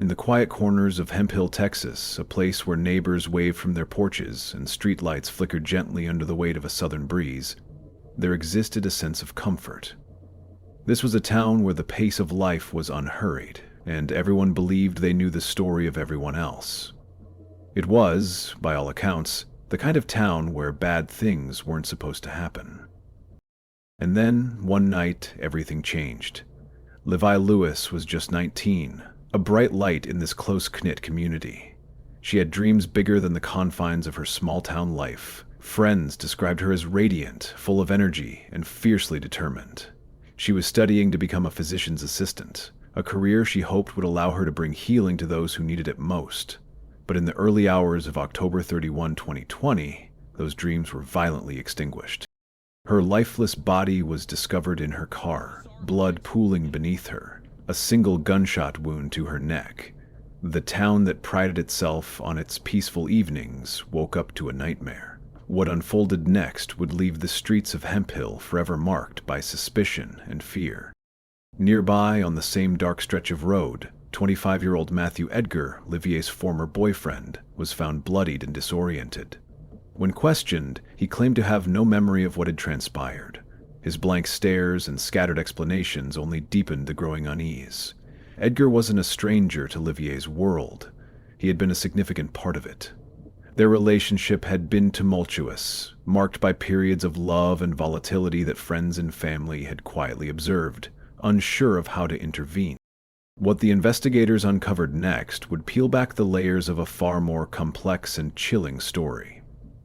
In the quiet corners of Hemphill, Texas, a place where neighbors waved from their porches and streetlights flickered gently under the weight of a southern breeze, there existed a sense of comfort. This was a town where the pace of life was unhurried, and everyone believed they knew the story of everyone else. It was, by all accounts, the kind of town where bad things weren't supposed to happen. And then, one night, everything changed. Liyve Lewis was just 19, a bright light in this close-knit community. She had dreams bigger than the confines of her small-town life. Friends described her as radiant, full of energy, and fiercely determined. She was studying to become a physician's assistant, a career she hoped would allow her to bring healing to those who needed it most. But in the early hours of October 31, 2020, those dreams were violently extinguished. Her lifeless body was discovered in her car, blood pooling beneath her, a single gunshot wound to her neck. The town that prided itself on its peaceful evenings woke up to a nightmare. What unfolded next would leave the streets of Hemphill forever marked by suspicion and fear. Nearby, on the same dark stretch of road, 25-year-old Matthew Edgar, Liyve's former boyfriend, was found bloodied and disoriented. When questioned, he claimed to have no memory of what had transpired. His blank stares and scattered explanations only deepened the growing unease. Edgar wasn't a stranger to Liyve's world. He had been a significant part of it. Their relationship had been tumultuous, marked by periods of love and volatility that friends and family had quietly observed, unsure of how to intervene. What the investigators uncovered next would peel back the layers of a far more complex and chilling story.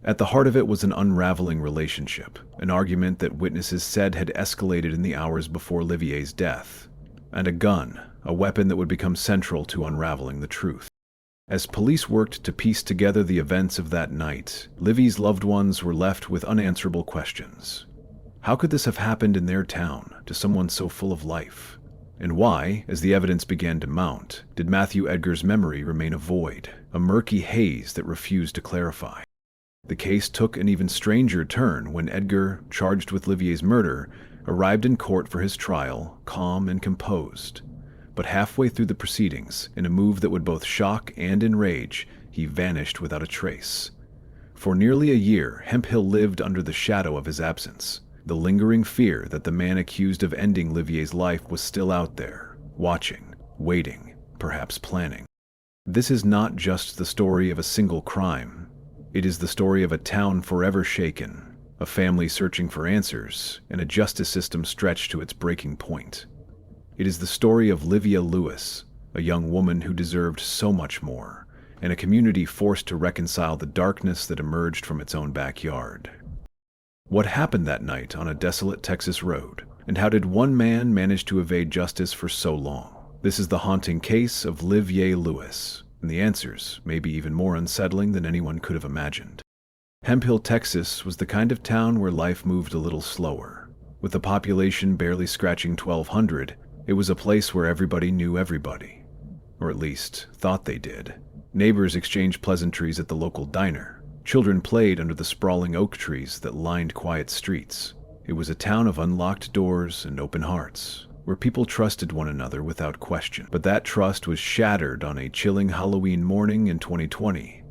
At the heart of it was an unraveling relationship, an argument that witnesses said had escalated in the hours before Liyve's death, and a gun, a weapon that would become central to unraveling the truth. As police worked to piece together the events of that night, Liyve's loved ones were left with unanswerable questions. How could this have happened in their town, to someone so full of life? And why, as the evidence began to mount, did Matthew Edgar's memory remain a void, a murky haze that refused to clarify? The case took an even stranger turn when Edgar, charged with Liyve's murder, arrived in court for his trial, calm and composed. But halfway through the proceedings, in a move that would both shock and enrage, he vanished without a trace. For nearly a year, Hemphill lived under the shadow of his absence, the lingering fear that the man accused of ending Liyve's life was still out there, watching, waiting, perhaps planning. This is not just the story of a single crime. It is the story of a town forever shaken, a family searching for answers, and a justice system stretched to its breaking point. It is the story of Liyve Lewis, a young woman who deserved so much more, and a community forced to reconcile the darkness that emerged from its own backyard. What happened that night on a desolate Texas road, and how did one man manage to evade justice for so long? This is the haunting case of Liyve Lewis, and the answers may be even more unsettling than anyone could have imagined. Hemphill, Texas was the kind of town where life moved a little slower. With the population barely scratching 1,200, it was a place where everybody knew everybody, or at least thought they did. Neighbors exchanged pleasantries at the local diner. Children played under the sprawling oak trees that lined quiet streets. It was a town of unlocked doors and open hearts, where people trusted one another without question. But that trust was shattered on a chilling Halloween morning in 2020.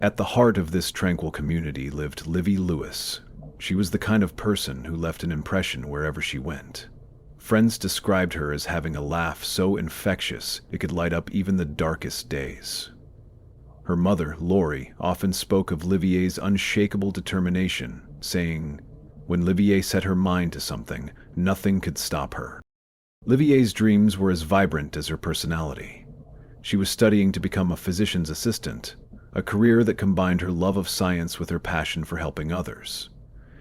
At the heart of this tranquil community lived Liyve Lewis. She was the kind of person who left an impression wherever she went. Friends described her as having a laugh so infectious it could light up even the darkest days. Her mother, Lori, often spoke of Liyve's unshakable determination, saying, "When Liyve set her mind to something, nothing could stop her." Liyve's dreams were as vibrant as her personality. She was studying to become a physician's assistant, a career that combined her love of science with her passion for helping others.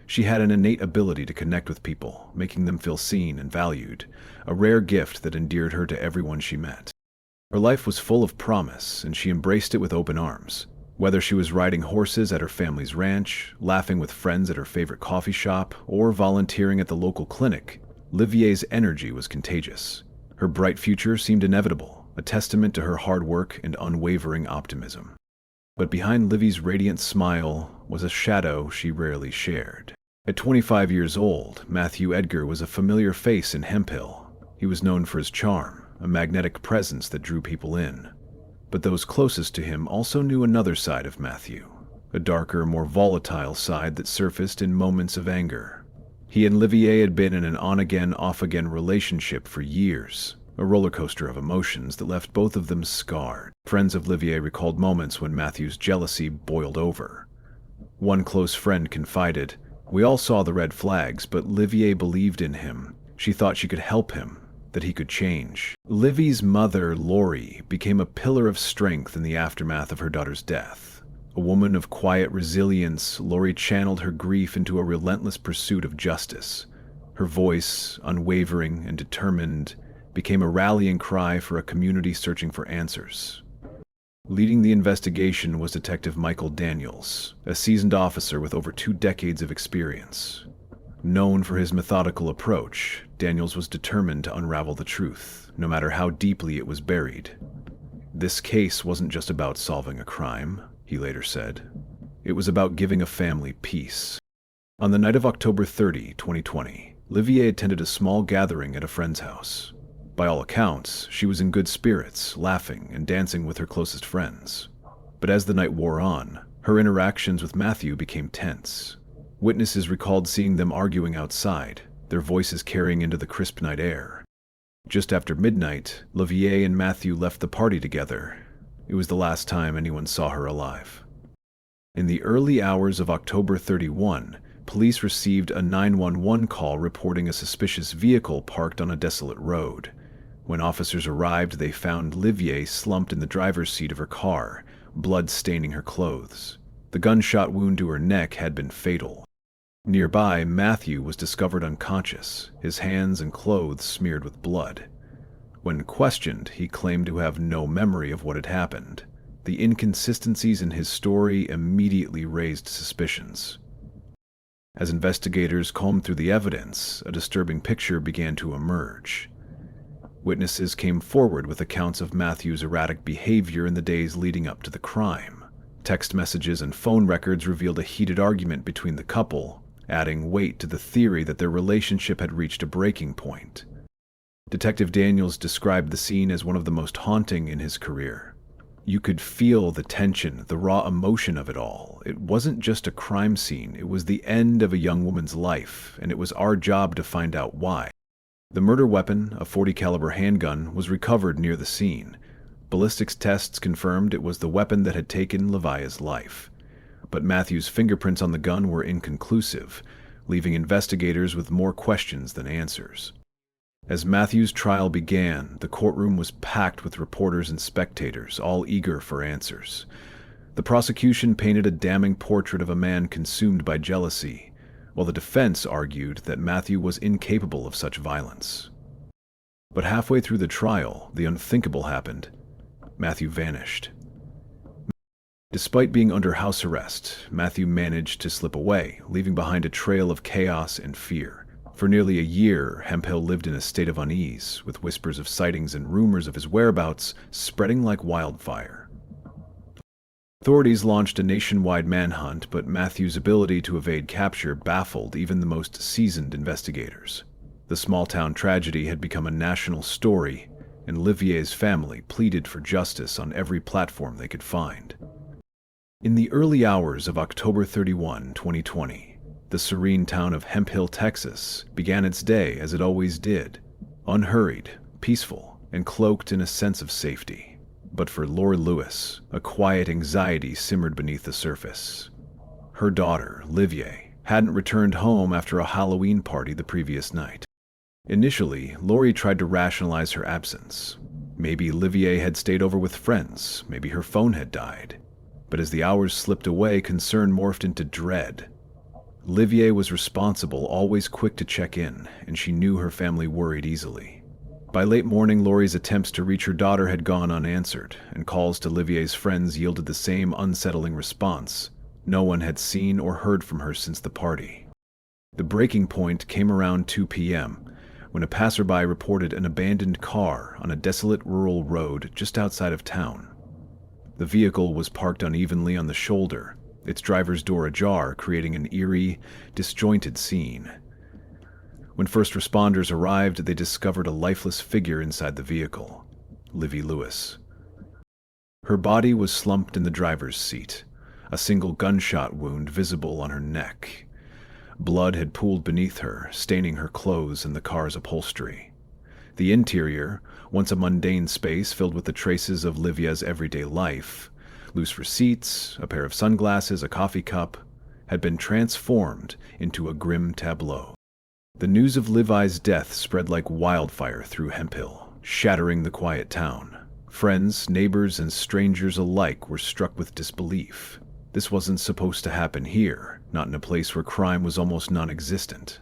She had an innate ability to connect with people, making them feel seen and valued, a rare gift that endeared her to everyone she met. Her life was full of promise, and she embraced it with open arms. Whether she was riding horses at her family's ranch, laughing with friends at her favorite coffee shop, or volunteering at the local clinic, Liyve's energy was contagious. Her bright future seemed inevitable, a testament to her hard work and unwavering optimism. But behind Liyve's radiant smile was a shadow she rarely shared. At 25 years old, Matthew Edgar was a familiar face in Hemphill. He was known for his charm, a magnetic presence that drew people in. But those closest to him also knew another side of Matthew, a darker, more volatile side that surfaced in moments of anger. He and Liyve had been in an on-again, off-again relationship for years, a roller coaster of emotions that left both of them scarred. Friends of Liyve recalled moments when Matthew's jealousy boiled over. One close friend confided, "We all saw the red flags, but Liyve believed in him. She thought she could help him, that he could change." Livy's mother, Lori, became a pillar of strength in the aftermath of her daughter's death. A woman of quiet resilience, Lori channeled her grief into a relentless pursuit of justice. Her voice, unwavering and determined, became a rallying cry for a community searching for answers. Leading the investigation was Detective Michael Daniels, a seasoned officer with over 2 decades of experience. Known for his methodical approach, Daniels was determined to unravel the truth, no matter how deeply it was buried. "This case wasn't just about solving a crime," he later said. "It was about giving a family peace." On the night of October 30, 2020, Liyve attended a small gathering at a friend's house. By all accounts, she was in good spirits, laughing and dancing with her closest friends. But as the night wore on, her interactions with Matthew became tense. Witnesses recalled seeing them arguing outside, their voices carrying into the crisp night air. Just after midnight, Liyve and Matthew left the party together. It was the last time anyone saw her alive. In the early hours of October 31, police received a 911 call reporting a suspicious vehicle parked on a desolate road. When officers arrived, they found Liyve slumped in the driver's seat of her car, blood staining her clothes. The gunshot wound to her neck had been fatal. Nearby, Matthew was discovered unconscious, his hands and clothes smeared with blood. When questioned, he claimed to have no memory of what had happened. The inconsistencies in his story immediately raised suspicions. As investigators combed through the evidence, a disturbing picture began to emerge. Witnesses came forward with accounts of Matthew's erratic behavior in the days leading up to the crime. Text messages and phone records revealed a heated argument between the couple, adding weight to the theory that their relationship had reached a breaking point. Detective Daniels described the scene as one of the most haunting in his career. You could feel the tension, the raw emotion of it all. It wasn't just a crime scene, it was the end of a young woman's life, and it was our job to find out why. The murder weapon, a .40 caliber handgun, was recovered near the scene. Ballistics tests confirmed it was the weapon that had taken Liyve's life. But Matthew's fingerprints on the gun were inconclusive, leaving investigators with more questions than answers. As Matthew's trial began, the courtroom was packed with reporters and spectators, all eager for answers. The prosecution painted a damning portrait of a man consumed by jealousy, while the defense argued that Matthew was incapable of such violence. But halfway through the trial, the unthinkable happened. Matthew vanished. Despite being under house arrest, Matthew managed to slip away, leaving behind a trail of chaos and fear. For nearly a year, Hemphill lived in a state of unease, with whispers of sightings and rumors of his whereabouts spreading like wildfire. Authorities launched a nationwide manhunt, but Matthew's ability to evade capture baffled even the most seasoned investigators. The small-town tragedy had become a national story, and Liyve's family pleaded for justice on every platform they could find. In the early hours of October 31, 2020, the serene town of Hemphill, Texas, began its day as it always did, unhurried, peaceful, and cloaked in a sense of safety. But for Lori Lewis, a quiet anxiety simmered beneath the surface. Her daughter, Liyve, hadn't returned home after a Halloween party the previous night. Initially, Lori tried to rationalize her absence. Maybe Liyve had stayed over with friends, maybe her phone had died. But as the hours slipped away, concern morphed into dread. Liyve was responsible, always quick to check in, and she knew her family worried easily. By late morning, Lori's attempts to reach her daughter had gone unanswered, and calls to Liyve's friends yielded the same unsettling response. No one had seen or heard from her since the party. The breaking point came around 2 p.m., when a passerby reported an abandoned car on a desolate rural road just outside of town. The vehicle was parked unevenly on the shoulder, its driver's door ajar, creating an eerie, disjointed scene. When first responders arrived, they discovered a lifeless figure inside the vehicle, Liyve Lewis. Her body was slumped in the driver's seat, a single gunshot wound visible on her neck. Blood had pooled beneath her, staining her clothes and the car's upholstery. The interior, once a mundane space filled with the traces of Livy's everyday life, loose receipts, a pair of sunglasses, a coffee cup, had been transformed into a grim tableau. The news of Livy's death spread like wildfire through Hemphill, shattering the quiet town. Friends, neighbors, and strangers alike were struck with disbelief. This wasn't supposed to happen here, not in a place where crime was almost non-existent.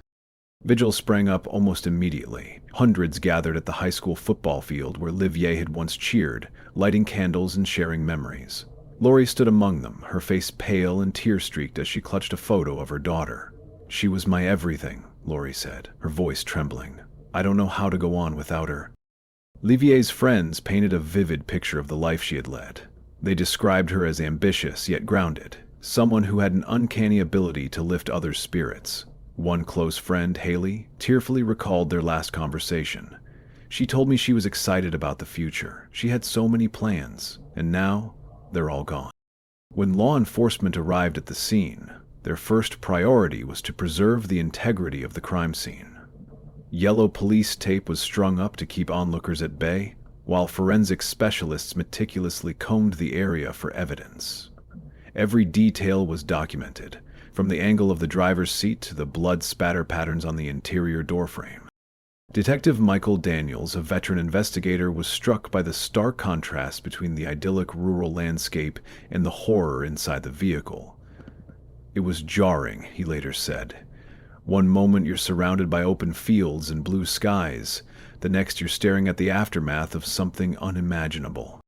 Vigil sprang up almost immediately. Hundreds gathered at the high school football field where Liyve had once cheered, lighting candles and sharing memories. Lori stood among them, her face pale and tear-streaked as she clutched a photo of her daughter. "She was my everything," Lori said, her voice trembling. "I don't know how to go on without her." Livy's friends painted a vivid picture of the life she had led. They described her as ambitious yet grounded, someone who had an uncanny ability to lift others' spirits. One close friend, Haley, tearfully recalled their last conversation. "She told me she was excited about the future. She had so many plans, and now they're all gone." When law enforcement arrived at the scene, their first priority was to preserve the integrity of the crime scene. Yellow police tape was strung up to keep onlookers at bay, while forensic specialists meticulously combed the area for evidence. Every detail was documented, from the angle of the driver's seat to the blood spatter patterns on the interior doorframe. Detective Michael Daniels, a veteran investigator, was struck by the stark contrast between the idyllic rural landscape and the horror inside the vehicle. "It was jarring," he later said. "One moment you're surrounded by open fields and blue skies, the next you're staring at the aftermath of something unimaginable."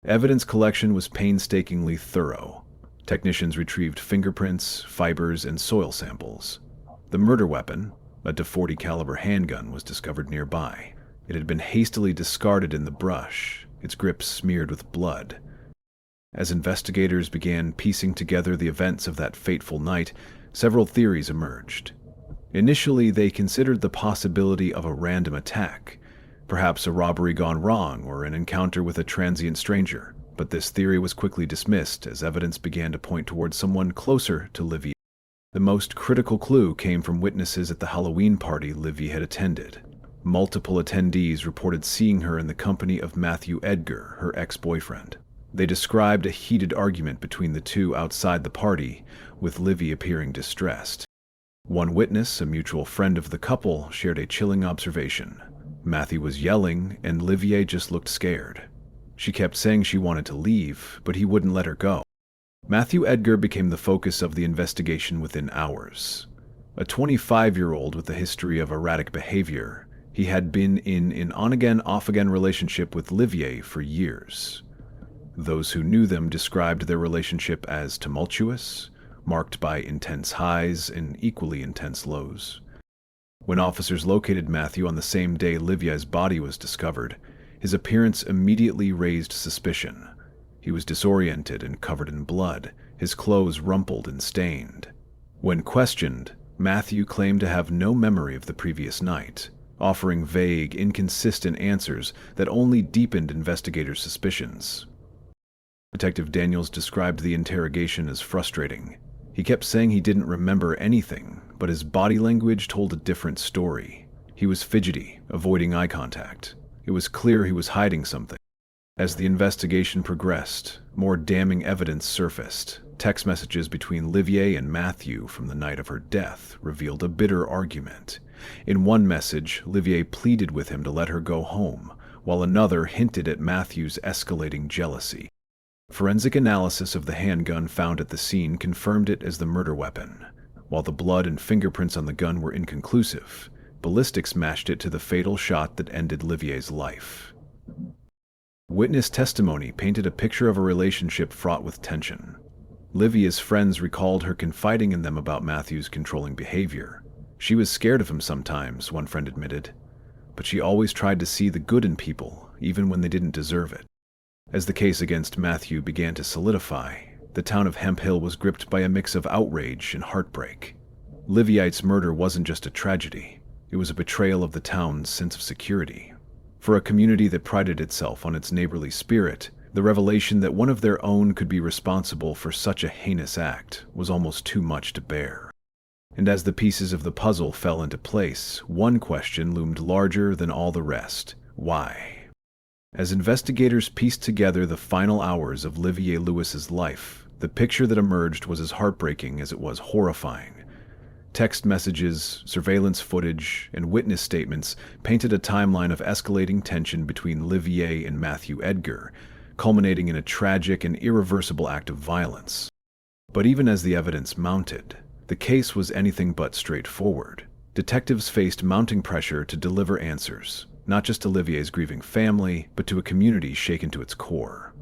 Evidence collection was painstakingly thorough. Technicians retrieved fingerprints, fibers, and soil samples. The murder weapon, a .40 caliber handgun, was discovered nearby. It had been hastily discarded in the brush, its grip smeared with blood. As investigators began piecing together the events of that fateful night, several theories emerged. Initially, they considered the possibility of a random attack, perhaps a robbery gone wrong or an encounter with a transient stranger, but this theory was quickly dismissed as evidence began to point towards someone closer to Liyve. The most critical clue came from witnesses at the Halloween party Liyve had attended. Multiple attendees reported seeing her in the company of Matthew Edgar, her ex-boyfriend. They described a heated argument between the two outside the party, with Liyve appearing distressed. One witness, a mutual friend of the couple, shared a chilling observation. Matthew was yelling, and Liyve just looked scared. She kept saying she wanted to leave, but he wouldn't let her go. Matthew Edgar became the focus of the investigation within hours. A 25-year-old with a history of erratic behavior, he had been in an on-again, off-again relationship with Liyve for years. Those who knew them described their relationship as tumultuous, marked by intense highs and equally intense lows. When officers located Matthew on the same day Livy's body was discovered, his appearance immediately raised suspicion. He was disoriented and covered in blood, his clothes rumpled and stained. When questioned, Matthew claimed to have no memory of the previous night, offering vague, inconsistent answers that only deepened investigators' suspicions. Detective Daniels described the interrogation as frustrating. He kept saying he didn't remember anything, but his body language told a different story. He was fidgety, avoiding eye contact. It was clear he was hiding something. As the investigation progressed, more damning evidence surfaced. Text messages between Liyve and Matthew from the night of her death revealed a bitter argument. In one message, Liyve pleaded with him to let her go home, while another hinted at Matthew's escalating jealousy. Forensic analysis of the handgun found at the scene confirmed it as the murder weapon. While the blood and fingerprints on the gun were inconclusive, ballistics matched it to the fatal shot that ended Livy's life. Witness testimony painted a picture of a relationship fraught with tension. Livy's friends recalled her confiding in them about Matthew's controlling behavior. She was scared of him sometimes, one friend admitted, but she always tried to see the good in people, even when they didn't deserve it. As the case against Matthew began to solidify, the town of Hemphill was gripped by a mix of outrage and heartbreak. Livy's murder wasn't just a tragedy. It was a betrayal of the town's sense of security. For a community that prided itself on its neighborly spirit, the revelation that one of their own could be responsible for such a heinous act was almost too much to bear. And as the pieces of the puzzle fell into place, one question loomed larger than all the rest: why? As investigators pieced together the final hours of Liyve Lewis's life, the picture that emerged was as heartbreaking as it was horrifying. Text messages, surveillance footage, and witness statements painted a timeline of escalating tension between Liyve and Matthew Edgar, culminating in a tragic and irreversible act of violence. But even as the evidence mounted, the case was anything but straightforward. Detectives faced mounting pressure to deliver answers, not just to Liyve's grieving family, but to a community shaken to its core.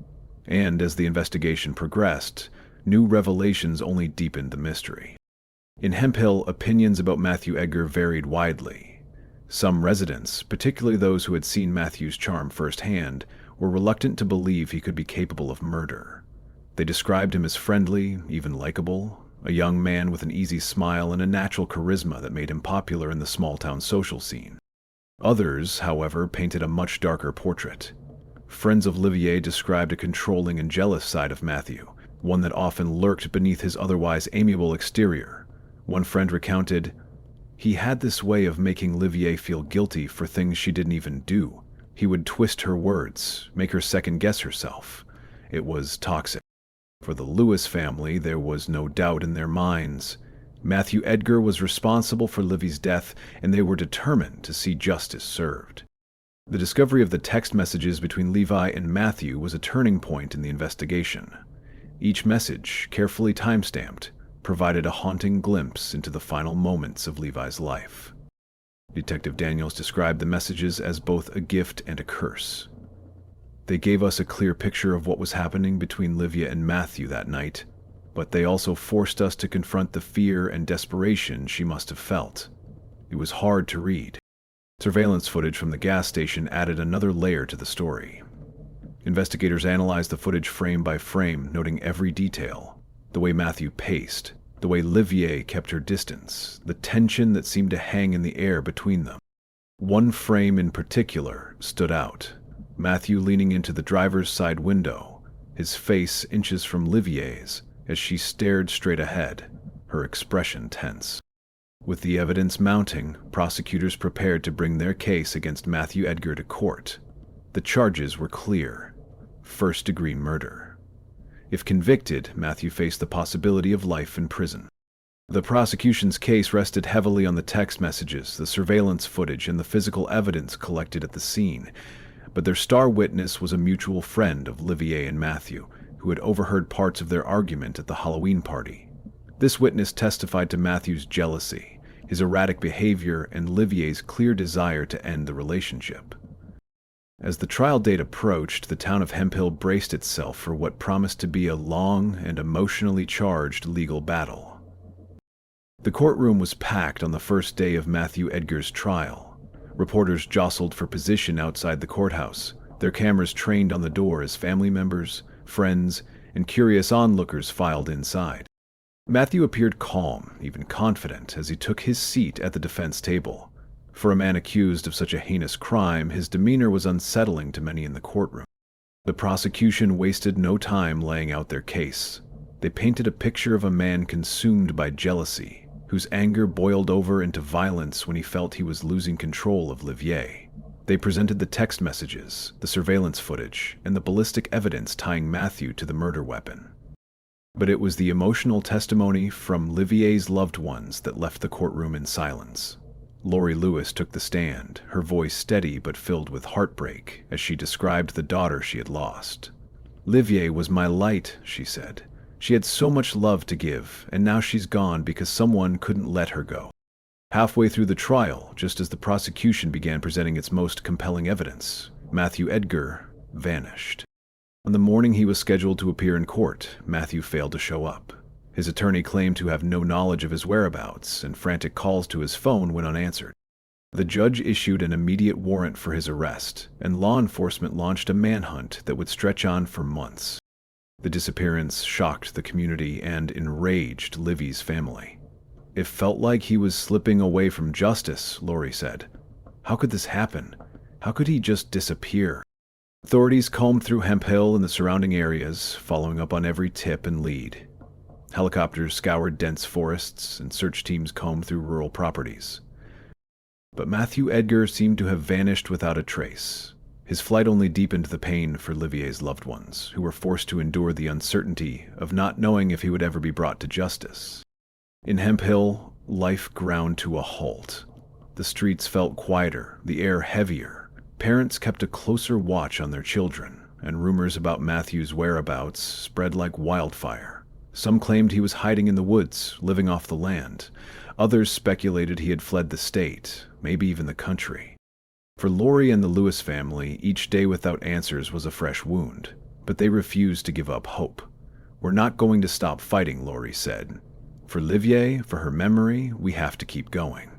And as the investigation progressed, new revelations only deepened the mystery. In Hemphill, opinions about Matthew Edgar varied widely. Some residents, particularly those who had seen Matthew's charm firsthand, were reluctant to believe he could be capable of murder. They described him as friendly, even likable, a young man with an easy smile and a natural charisma that made him popular in the small-town social scene. Others, however, painted a much darker portrait. Friends of Liyve described a controlling and jealous side of Matthew, one that often lurked beneath his otherwise amiable exterior. One friend recounted, "He had this way of making Liyve feel guilty for things she didn't even do. He would twist her words, make her second-guess herself. It was toxic." For the Lewis family, there was no doubt in their minds. Matthew Edgar was responsible for Liyve's death, and they were determined to see justice served. The discovery of the text messages between Liyve and Matthew was a turning point in the investigation. Each message, carefully time-stamped, provided a haunting glimpse into the final moments of Liyve's life. Detective Daniels described the messages as both a gift and a curse. They gave us a clear picture of what was happening between Liyve and Matthew that night, but they also forced us to confront the fear and desperation she must have felt. It was hard to read. Surveillance footage from the gas station added another layer to the story. Investigators analyzed the footage frame by frame, noting every detail: the way Matthew paced, the way Liyve kept her distance, the tension that seemed to hang in the air between them. One frame in particular stood out: Matthew leaning into the driver's side window, his face inches from Liyve's, as she stared straight ahead, her expression tense. With the evidence mounting, prosecutors prepared to bring their case against Matthew Edgar to court. The charges were clear: first-degree murder. If convicted, Matthew faced the possibility of life in prison. The prosecution's case rested heavily on the text messages, the surveillance footage, and the physical evidence collected at the scene. But their star witness was a mutual friend of Liyve and Matthew, who had overheard parts of their argument at the Halloween party. This witness testified to Matthew's jealousy, his erratic behavior, and Liyve's clear desire to end the relationship. As the trial date approached, the town of Hemphill braced itself for what promised to be a long and emotionally charged legal battle. The courtroom was packed on the first day of Matthew Edgar's trial. Reporters jostled for position outside the courthouse, their cameras trained on the door as family members, friends, and curious onlookers filed inside. Matthew appeared calm, even confident, as he took his seat at the defense table. For a man accused of such a heinous crime, his demeanor was unsettling to many in the courtroom. The prosecution wasted no time laying out their case. They painted a picture of a man consumed by jealousy, whose anger boiled over into violence when he felt he was losing control of Liyve. They presented the text messages, the surveillance footage, and the ballistic evidence tying Matthew to the murder weapon. But it was the emotional testimony from Liyve's loved ones that left the courtroom in silence. Lori Lewis took the stand, her voice steady but filled with heartbreak, as she described the daughter she had lost. "Liyve was my light," she said. "She had so much love to give, and now she's gone because someone couldn't let her go." Halfway through the trial, just as the prosecution began presenting its most compelling evidence, Matthew Edgar vanished. On the morning he was scheduled to appear in court, Matthew failed to show up. His attorney claimed to have no knowledge of his whereabouts, and frantic calls to his phone went unanswered. The judge issued an immediate warrant for his arrest, and law enforcement launched a manhunt that would stretch on for months. The disappearance shocked the community and enraged Liyve's family. It felt like he was slipping away from justice, Lori said. How could this happen? How could he just disappear? Authorities combed through Hemp Hill and the surrounding areas, following up on every tip and lead. Helicopters scoured dense forests, and search teams combed through rural properties. But Matthew Edgar seemed to have vanished without a trace. His flight only deepened the pain for Livie's loved ones, who were forced to endure the uncertainty of not knowing if he would ever be brought to justice. In Hemp Hill, life ground to a halt. The streets felt quieter, the air heavier. Parents kept a closer watch on their children, and rumors about Matthew's whereabouts spread like wildfire. Some claimed he was hiding in the woods, living off the land. Others speculated he had fled the state, maybe even the country. For Lori and the Lewis family, each day without answers was a fresh wound, but they refused to give up hope. "We're not going to stop fighting," Lori said. "For Liyve, for her memory, we have to keep going."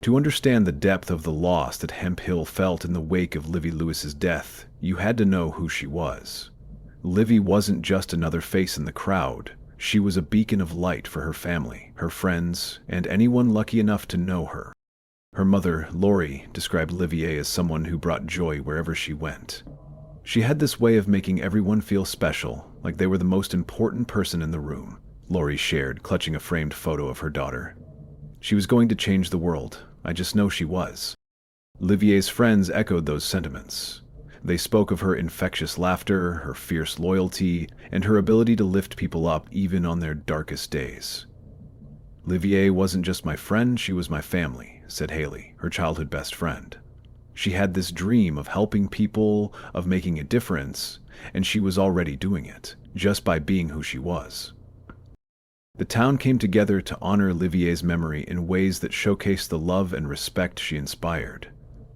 To understand the depth of the loss that Hemp Hill felt in the wake of Livy Lewis's death, you had to know who she was. Livy wasn't just another face in the crowd. She was a beacon of light for her family, her friends, and anyone lucky enough to know her. Her mother, Lori, described Liyve as someone who brought joy wherever she went. She had this way of making everyone feel special, like they were the most important person in the room, Lori shared, clutching a framed photo of her daughter. "She was going to change the world. I just know she was." Livie's friends echoed those sentiments. They spoke of her infectious laughter, her fierce loyalty, and her ability to lift people up even on their darkest days. "Liyve wasn't just my friend, she was my family," said Haley, her childhood best friend. She had this dream of helping people, of making a difference, and she was already doing it, just by being who she was. The town came together to honor Livie's memory in ways that showcased the love and respect she inspired.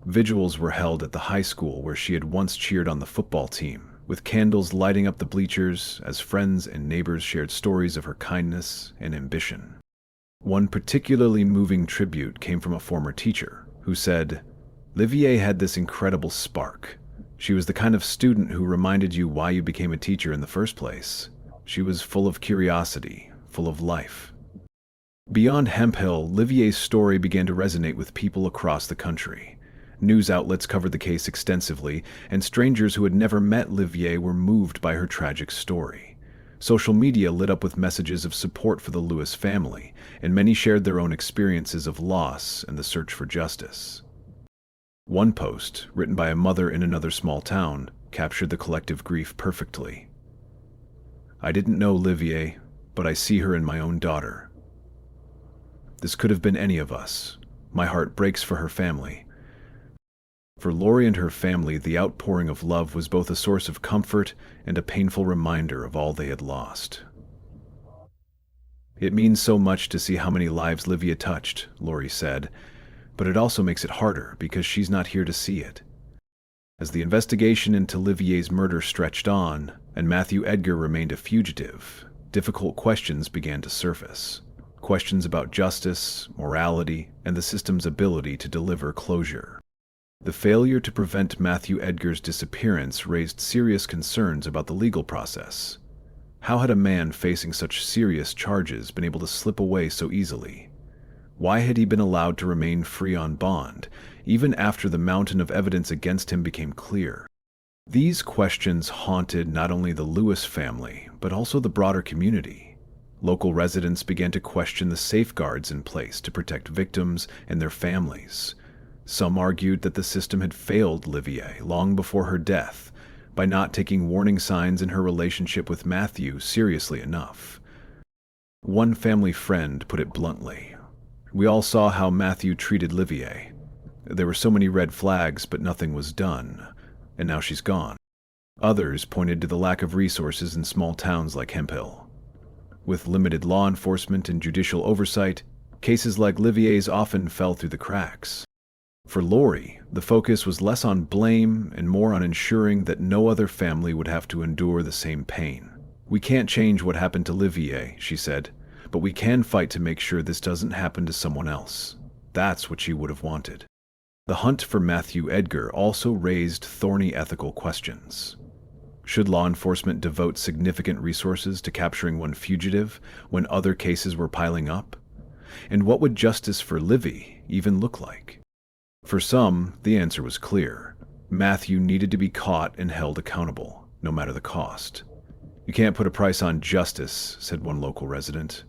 Vigils were held at the high school where she had once cheered on the football team, with candles lighting up the bleachers as friends and neighbors shared stories of her kindness and ambition. One particularly moving tribute came from a former teacher, who said, "Liyve had this incredible spark. She was the kind of student who reminded you why you became a teacher in the first place. She was full of curiosity, full of life." Beyond Hemp Hill, Livie's story began to resonate with people across the country. News outlets covered the case extensively, and strangers who had never met Liyve were moved by her tragic story. Social media lit up with messages of support for the Lewis family, and many shared their own experiences of loss and the search for justice. One post, written by a mother in another small town, captured the collective grief perfectly. "I didn't know Liyve, but I see her in my own daughter. This could have been any of us. My heart breaks for her family." For Lori and her family, the outpouring of love was both a source of comfort and a painful reminder of all they had lost. "It means so much to see how many lives Liyve touched," Lori said, "but it also makes it harder because she's not here to see it." As the investigation into Livie's murder stretched on, and Matthew Edgar remained a fugitive, difficult questions began to surface. Questions about justice, morality, and the system's ability to deliver closure. The failure to prevent Matthew Edgar's disappearance raised serious concerns about the legal process. How had a man facing such serious charges been able to slip away so easily? Why had he been allowed to remain free on bond, even after the mountain of evidence against him became clear? These questions haunted not only the Lewis family, but also the broader community. Local residents began to question the safeguards in place to protect victims and their families. Some argued that the system had failed Liyve long before her death by not taking warning signs in her relationship with Matthew seriously enough. One family friend put it bluntly, "We all saw how Matthew treated Liyve. There were so many red flags, but nothing was done, and now she's gone." Others pointed to the lack of resources in small towns like Hemp Hill. With limited law enforcement and judicial oversight, cases like Livie's often fell through the cracks. For Lori, the focus was less on blame and more on ensuring that no other family would have to endure the same pain. "We can't change what happened to Liyve," she said, "but we can fight to make sure this doesn't happen to someone else." That's what she would have wanted. The hunt for Matthew Edgar also raised thorny ethical questions. Should law enforcement devote significant resources to capturing one fugitive when other cases were piling up? And what would justice for Liyve even look like? For some, the answer was clear. Matthew needed to be caught and held accountable, no matter the cost. "You can't put a price on justice," said one local resident.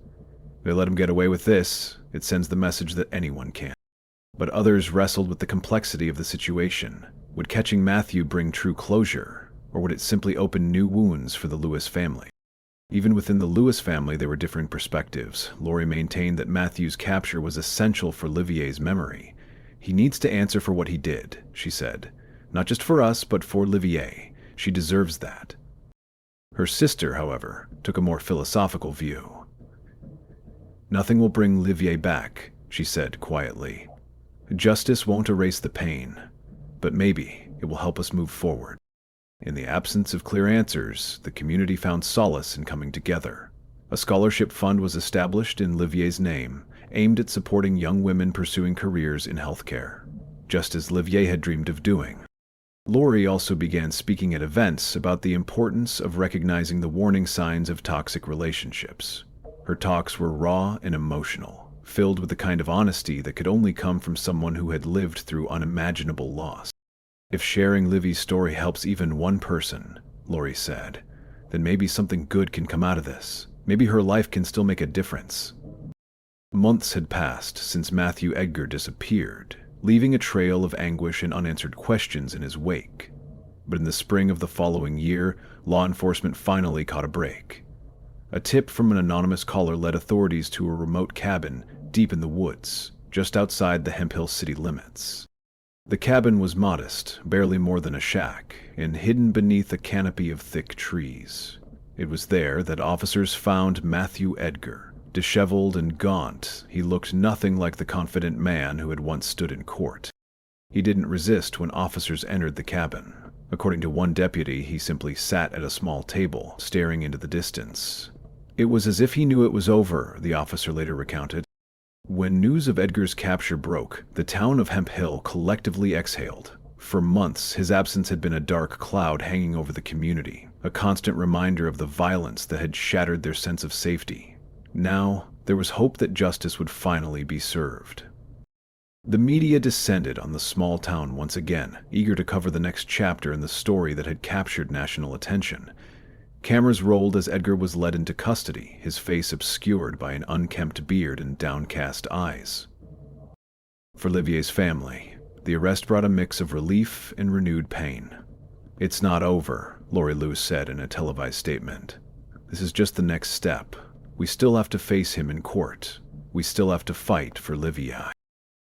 "If they let him get away with this, it sends the message that anyone can." But others wrestled with the complexity of the situation. Would catching Matthew bring true closure, or would it simply open new wounds for the Lewis family? Even within the Lewis family, there were differing perspectives. Lori maintained that Matthew's capture was essential for Livier's memory. "He needs to answer for what he did," she said. "Not just for us, but for Liyve. She deserves that." Her sister, however, took a more philosophical view. "Nothing will bring Liyve back," she said quietly. "Justice won't erase the pain, but maybe it will help us move forward." In the absence of clear answers, the community found solace in coming together. A scholarship fund was established in Livier's name, aimed at supporting young women pursuing careers in healthcare, just as Liyve had dreamed of doing. Lori also began speaking at events about the importance of recognizing the warning signs of toxic relationships. Her talks were raw and emotional, filled with the kind of honesty that could only come from someone who had lived through unimaginable loss. "If sharing Livy's story helps even one person," Lori said, "then maybe something good can come out of this. Maybe her life can still make a difference." Months had passed since Matthew Edgar disappeared, leaving a trail of anguish and unanswered questions in his wake. But in the spring of the following year, law enforcement finally caught a break. A tip from an anonymous caller led authorities to a remote cabin deep in the woods, just outside the Hemphill city limits. The cabin was modest, barely more than a shack, and hidden beneath a canopy of thick trees. It was there that officers found Matthew Edgar. Disheveled and gaunt, he looked nothing like the confident man who had once stood in court. He didn't resist when officers entered the cabin. According to one deputy, he simply sat at a small table, staring into the distance. "It was as if he knew it was over," the officer later recounted. When news of Edgar's capture broke, the town of Hemphill collectively exhaled. For months, his absence had been a dark cloud hanging over the community, a constant reminder of the violence that had shattered their sense of safety. Now, there was hope that justice would finally be served. The media descended on the small town once again, eager to cover the next chapter in the story that had captured national attention. Cameras rolled as Edgar was led into custody, his face obscured by an unkempt beard and downcast eyes. For Livier's family, the arrest brought a mix of relief and renewed pain. "It's not over," Lori Lewis said in a televised statement. "This is just the next step. We still have to face him in court. We still have to fight for Liyve."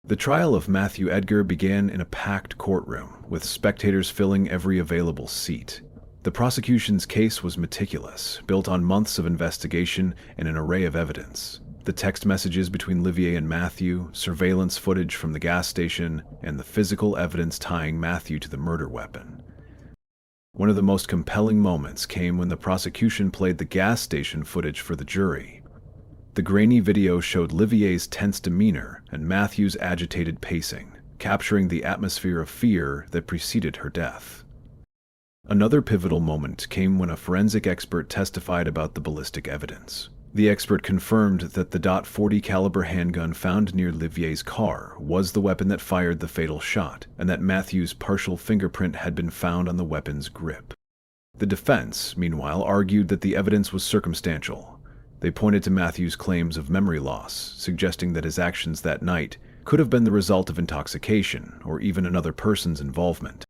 The trial of Matthew Edgar began in a packed courtroom, with spectators filling every available seat. The prosecution's case was meticulous, built on months of investigation and an array of evidence. The text messages between Liyve and Matthew, surveillance footage from the gas station, and the physical evidence tying Matthew to the murder weapon. One of the most compelling moments came when the prosecution played the gas station footage for the jury. The grainy video showed Livier's tense demeanor and Matthew's agitated pacing, capturing the atmosphere of fear that preceded her death. Another pivotal moment came when a forensic expert testified about the ballistic evidence. The expert confirmed that the .40 caliber handgun found near Livier's car was the weapon that fired the fatal shot, and that Matthew's partial fingerprint had been found on the weapon's grip. The defense, meanwhile, argued that the evidence was circumstantial. They pointed to Matthew's claims of memory loss, suggesting that his actions that night could have been the result of intoxication or even another person's involvement.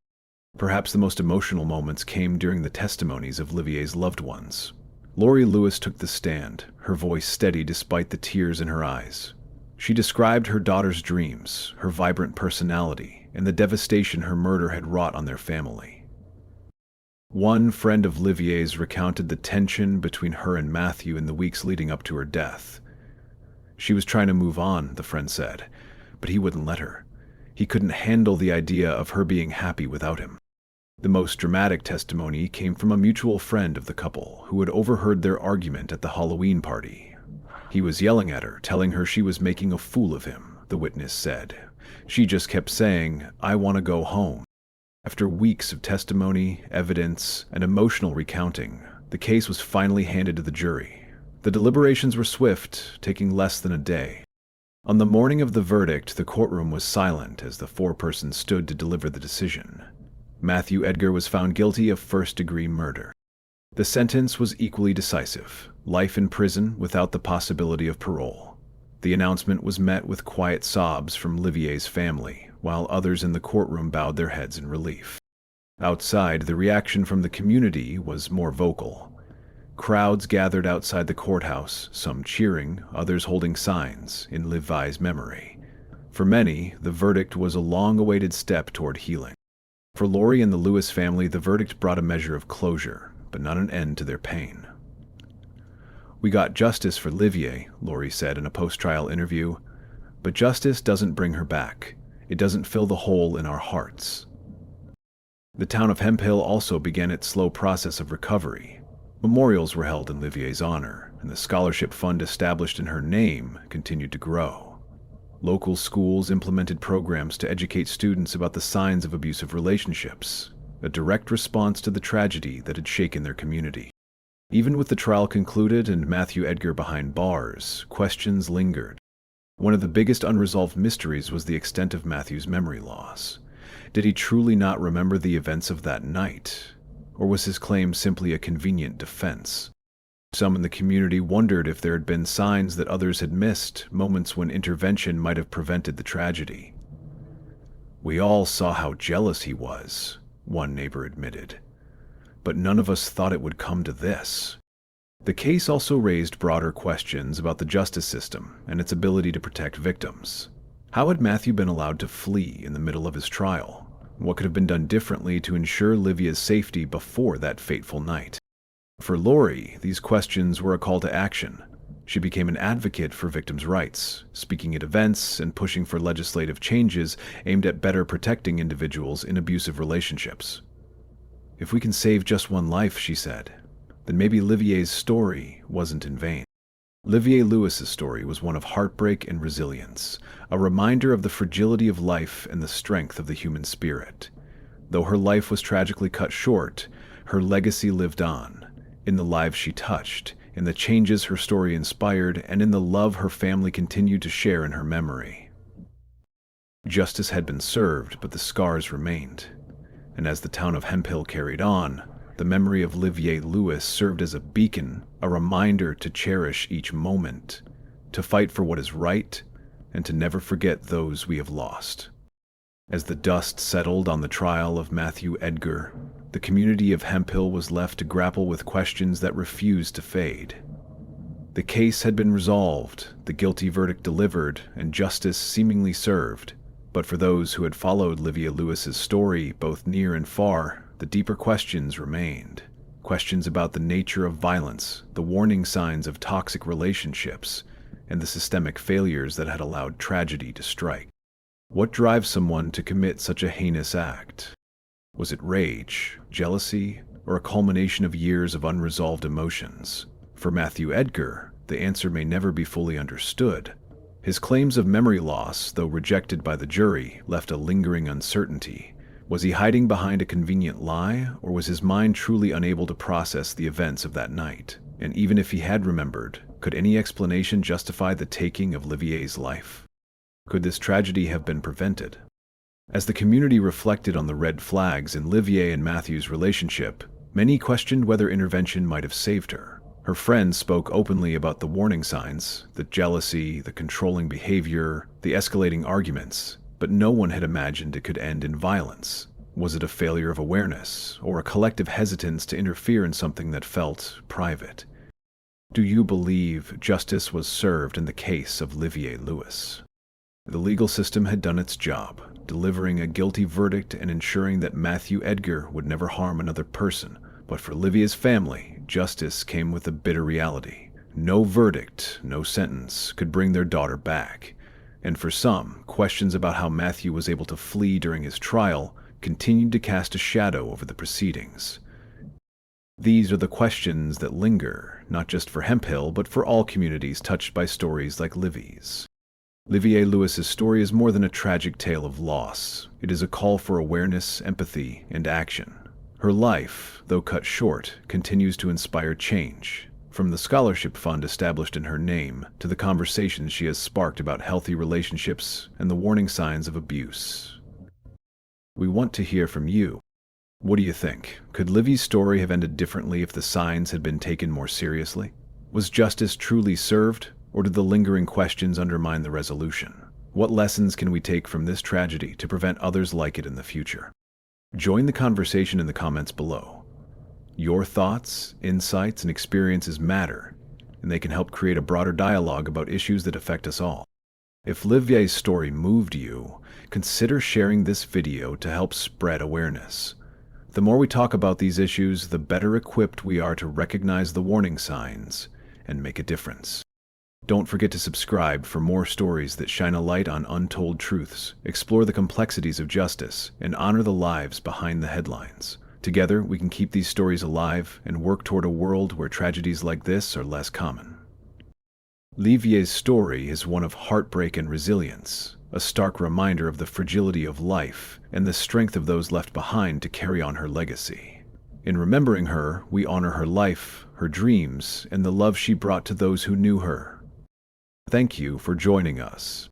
Perhaps the most emotional moments came during the testimonies of Livier's loved ones. Lori Lewis took the stand, her voice steady despite the tears in her eyes. She described her daughter's dreams, her vibrant personality, and the devastation her murder had wrought on their family. One friend of Livier's recounted the tension between her and Matthew in the weeks leading up to her death. She was trying to move on, the friend said, but he wouldn't let her. He couldn't handle the idea of her being happy without him. The most dramatic testimony came from a mutual friend of the couple who had overheard their argument at the Halloween party. He was yelling at her, telling her she was making a fool of him, the witness said. She just kept saying, "I want to go home." After weeks of testimony, evidence, and emotional recounting, the case was finally handed to the jury. The deliberations were swift, taking less than a day. On the morning of the verdict, the courtroom was silent as the foreperson stood to deliver the decision. Matthew Edgar was found guilty of first-degree murder. The sentence was equally decisive: life in prison without the possibility of parole. The announcement was met with quiet sobs from Liyve's family, while others in the courtroom bowed their heads in relief. Outside, the reaction from the community was more vocal. Crowds gathered outside the courthouse, some cheering, others holding signs in Liyve's memory. For many, the verdict was a long-awaited step toward healing. For Lori and the Lewis family, the verdict brought a measure of closure, but not an end to their pain. "We got justice for Liyve," Lori said in a post-trial interview, "but justice doesn't bring her back. It doesn't fill the hole in our hearts." The town of Hemphill also began its slow process of recovery. Memorials were held in Liyve's honor, and the scholarship fund established in her name continued to grow. Local schools implemented programs to educate students about the signs of abusive relationships, a direct response to the tragedy that had shaken their community. Even with the trial concluded and Matthew Edgar behind bars, questions lingered. One of the biggest unresolved mysteries was the extent of Matthew's memory loss. Did he truly not remember the events of that night? Or was his claim simply a convenient defense? Some in the community wondered if there had been signs that others had missed, moments when intervention might have prevented the tragedy. "We all saw how jealous he was," one neighbor admitted. "But none of us thought it would come to this." The case also raised broader questions about the justice system and its ability to protect victims. How had Matthew been allowed to flee in the middle of his trial? What could have been done differently to ensure Liyve's safety before that fateful night? For Lori, these questions were a call to action. She became an advocate for victims' rights, speaking at events and pushing for legislative changes aimed at better protecting individuals in abusive relationships. "If we can save just one life," she said, "then maybe Liyve's story wasn't in vain." Liyve Lewis's story was one of heartbreak and resilience, a reminder of the fragility of life and the strength of the human spirit. Though her life was tragically cut short, her legacy lived on, in the lives she touched, in the changes her story inspired, and in the love her family continued to share in her memory. Justice had been served, but the scars remained. And as the town of Hemphill carried on, the memory of Liyve Lewis served as a beacon, a reminder to cherish each moment, to fight for what is right, and to never forget those we have lost. As the dust settled on the trial of Matthew Edgar, the community of Hemphill was left to grapple with questions that refused to fade. The case had been resolved, the guilty verdict delivered, and justice seemingly served. But for those who had followed Liyve Lewis's story, both near and far, the deeper questions remained. Questions about the nature of violence, the warning signs of toxic relationships, and the systemic failures that had allowed tragedy to strike. What drives someone to commit such a heinous act? Was it rage, jealousy, or a culmination of years of unresolved emotions? For Matthew Edgar, the answer may never be fully understood. His claims of memory loss, though rejected by the jury, left a lingering uncertainty. Was he hiding behind a convenient lie, or was his mind truly unable to process the events of that night? And even if he had remembered, could any explanation justify the taking of Liyve's life? Could this tragedy have been prevented? As the community reflected on the red flags in Liyve and Matthew's relationship, many questioned whether intervention might have saved her. Her friends spoke openly about the warning signs, the jealousy, the controlling behavior, the escalating arguments, but no one had imagined it could end in violence. Was it a failure of awareness, or a collective hesitance to interfere in something that felt private? Do you believe justice was served in the case of Liyve Lewis? The legal system had done its job, delivering a guilty verdict and ensuring that Matthew Edgar would never harm another person. But for Liyve's family, justice came with a bitter reality. No verdict, no sentence could bring their daughter back. And for some, questions about how Matthew was able to flee during his trial continued to cast a shadow over the proceedings. These are the questions that linger, not just for Hemphill, but for all communities touched by stories like Liyve's. Liyve Lewis's story is more than a tragic tale of loss. It is a call for awareness, empathy, and action. Her life, though cut short, continues to inspire change. from the scholarship fund established in her name to the conversations she has sparked about healthy relationships and the warning signs of abuse. We want to hear from you. What do you think? Could Livy's story have ended differently if the signs had been taken more seriously? Was justice truly served, or did the lingering questions undermine the resolution? What lessons can we take from this tragedy to prevent others like it in the future? Join the conversation in the comments below. Your thoughts, insights, and experiences matter, and they can help create a broader dialogue about issues that affect us all. If Liyve's story moved you, consider sharing this video to help spread awareness. The more we talk about these issues, the better equipped we are to recognize the warning signs and make a difference. Don't forget to subscribe for more stories that shine a light on untold truths, explore the complexities of justice, and honor the lives behind the headlines. Together, we can keep these stories alive and work toward a world where tragedies like this are less common. Liyve's story is one of heartbreak and resilience, a stark reminder of the fragility of life and the strength of those left behind to carry on her legacy. In remembering her, we honor her life, her dreams, and the love she brought to those who knew her. Thank you for joining us.